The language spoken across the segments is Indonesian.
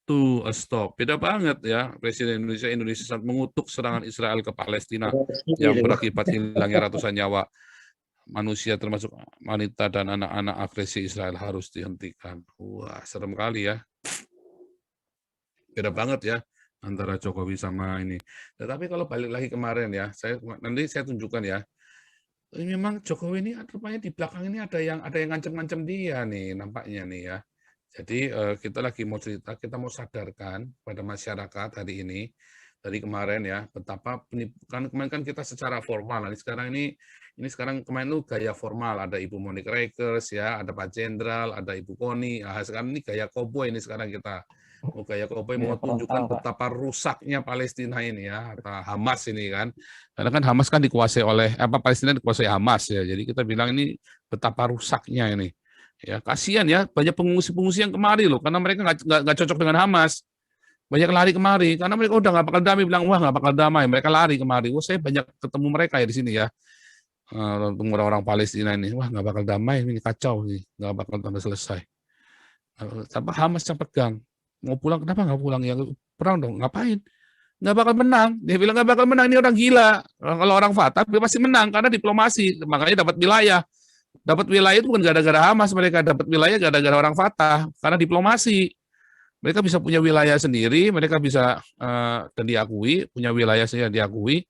to a stop. Beda banget ya, Presiden Indonesia saat mengutuk serangan Israel ke Palestina yang berakibat hilangnya ratusan nyawa manusia termasuk wanita dan anak-anak. Agresi Israel harus dihentikan. Wah, serem kali ya. Beda banget ya antara Jokowi sama ini. Tetapi kalau balik lagi kemarin ya, nanti saya tunjukkan ya. Ini memang Jokowi ini rupanya di belakang ini ada yang ngancem-ngancem dia nih nampaknya nih ya. Jadi kita lagi mau cerita, kita mau sadarkan pada masyarakat hari ini dari kemarin ya betapa kemarin kan kita secara formal, nah, sekarang ini sekarang kemarin itu gaya formal, ada Ibu Monik Rekers ya, ada Pak Jenderal, ada Ibu Koni, nah, sekarang ini gaya koboi ini sekarang kita mau gaya koboi mau tunjukkan betapa rusaknya Palestina ini ya, atau Hamas ini kan. Karena kan Hamas kan dikuasai oleh Palestina dikuasai Hamas ya. Jadi kita bilang ini betapa rusaknya ini. Ya, kasihan ya banyak pengungsi-pengungsi yang kemari loh karena mereka nggak cocok dengan Hamas. Banyak lari kemari karena mereka udah nggak bakal damai, bilang wah nggak bakal damai. Mereka lari kemari. Wah, saya banyak ketemu mereka ya di sini ya. Orang-orang Palestina ini, wah nggak bakal damai, ini kacau nih, nggak bakal sampai selesai. Sampai Hamas yang pegang. Mau pulang, kenapa nggak pulang? Ya perang dong, ngapain? Nggak bakal menang. Dia bilang nggak bakal menang, ini orang gila. Kalau orang Fatah, dia pasti menang karena diplomasi. Makanya dapat wilayah. Dapat wilayah itu bukan gara-gara Hamas, mereka dapat wilayah gara-gara orang Fatah, karena diplomasi. Mereka bisa punya wilayah sendiri, mereka bisa dan diakui, punya wilayah sendiri yang diakui,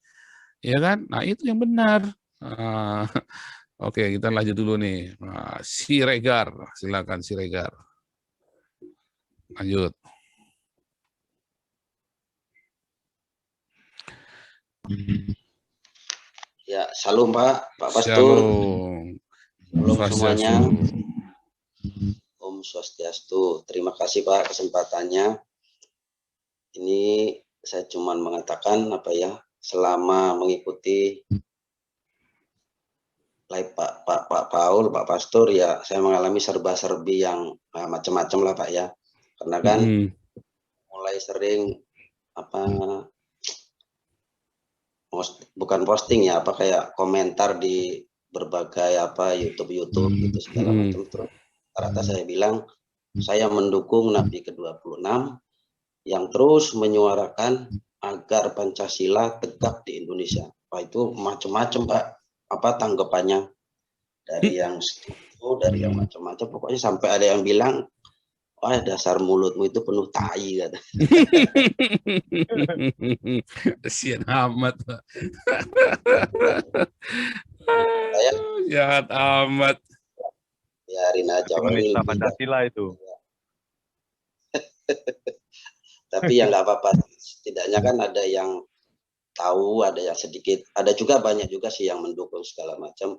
ya kan? Nah itu yang benar. Oke, kita lanjut dulu nih. Siregar, silakan Siregar. Lanjut. Ya, salam Pak Pastur. Shalom. Salam semuanya. Om Swastiastu. Terima kasih Pak kesempatannya. Ini saya cuma mengatakan selama mengikuti live Pak Paul, Pak Pastur ya, saya mengalami serba-serbi yang macam-macam lah Pak ya. Karena kan mulai sering bukan posting ya, kayak komentar di berbagai YouTube gitu segala macam. Terus rata saya bilang saya mendukung Nabi ke-26 yang terus menyuarakan agar Pancasila tegak di Indonesia. Itu macam-macam Pak tanggapannya, dari yang setuju, dari yang macam-macam, pokoknya sampai ada yang bilang, wah dasar mulutmu itu penuh tai kata. Kasihan amat Pak. Saya jahat amat. Biarin aja. Menista Pancasila itu. Tapi ya nggak apa-apa. Setidaknya kan ada yang tahu, ada yang sedikit, ada juga banyak juga sih yang mendukung segala macam.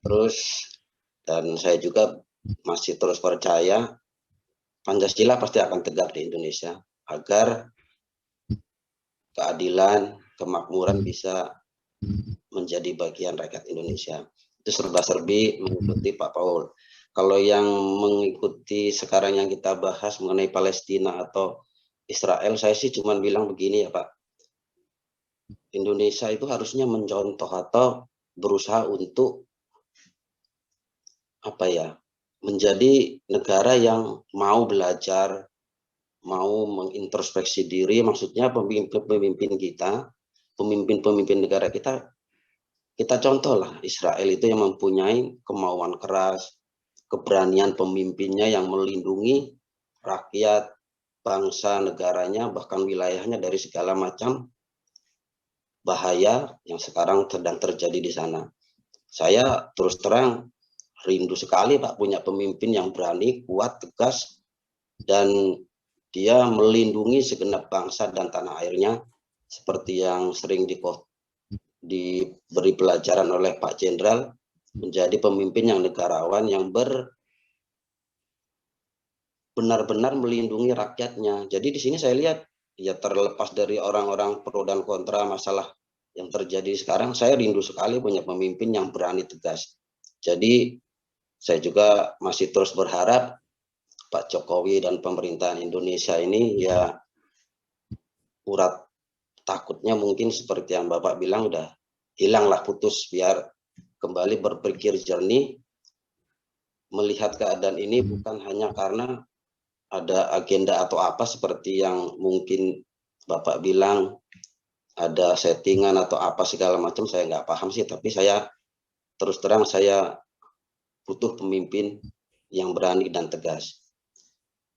Terus dan saya juga masih terus percaya Pancasila pasti akan tegak di Indonesia agar keadilan, kemakmuran bisa menjadi bagian rakyat Indonesia. Itu serba-serbi mengikuti Pak Paul. Kalau yang mengikuti sekarang yang kita bahas mengenai Palestina atau Israel, saya sih cuma bilang begini ya Pak. Indonesia itu harusnya mencontoh atau berusaha untuk menjadi negara yang mau belajar, mau mengintrospeksi diri, maksudnya pemimpin kita, pemimpin negara kita contoh lah. Israel itu yang mempunyai kemauan keras, keberanian pemimpinnya yang melindungi rakyat, bangsa, negaranya, bahkan wilayahnya dari segala macam bahaya yang sekarang sedang terjadi di sana. Saya terus terang rindu sekali Pak punya pemimpin yang berani, kuat, tegas, dan dia melindungi segenap bangsa dan tanah airnya seperti yang sering diberi pelajaran oleh Pak Jenderal, menjadi pemimpin yang negarawan yang benar-benar melindungi rakyatnya. Jadi di sini saya lihat ya, terlepas dari orang-orang pro dan kontra masalah yang terjadi sekarang, saya rindu sekali punya pemimpin yang berani, tegas. Jadi saya juga masih terus berharap Pak Jokowi dan pemerintahan Indonesia ini ya urat takutnya mungkin seperti yang Bapak bilang udah hilanglah, putus, biar kembali berpikir jernih, melihat keadaan ini bukan hanya karena ada agenda atau apa seperti yang mungkin Bapak bilang ada settingan atau apa segala macam, saya nggak paham sih, tapi saya terus terang saya butuh pemimpin yang berani dan tegas.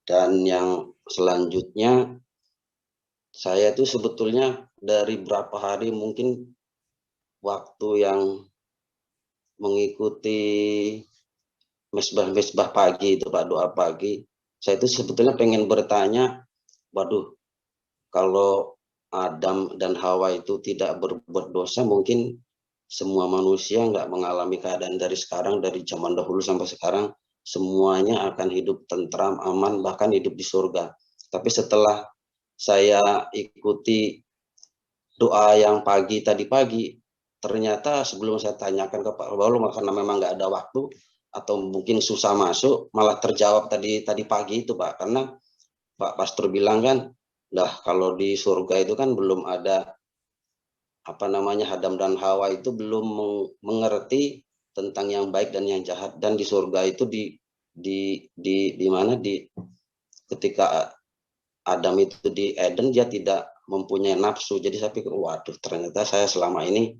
Dan yang selanjutnya, saya itu sebetulnya dari berapa hari mungkin waktu yang mengikuti mesbah pagi itu Pak, doa pagi, saya itu sebetulnya pengen bertanya, waduh, kalau Adam dan Hawa itu tidak berbuat dosa, mungkin semua manusia nggak mengalami keadaan dari sekarang, dari zaman dahulu sampai sekarang, semuanya akan hidup tentram, aman, bahkan hidup di surga. Tapi setelah saya ikuti doa yang tadi pagi, ternyata sebelum saya tanyakan ke Pak Baulu, karena memang nggak ada waktu, atau mungkin susah masuk, malah terjawab tadi pagi itu Pak, karena Pak Pastor bilang kan, nah kalau di surga itu kan belum ada apa namanya Adam dan Hawa itu belum mengerti tentang yang baik dan yang jahat, dan di surga itu di mana ketika Adam itu di Eden dia tidak mempunyai nafsu. Jadi saya pikir waduh, ternyata saya selama ini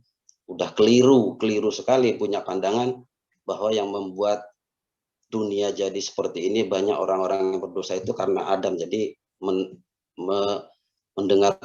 udah keliru sekali punya pandangan bahwa yang membuat dunia jadi seperti ini, banyak orang-orang yang berdosa itu karena Adam. Jadi mendengar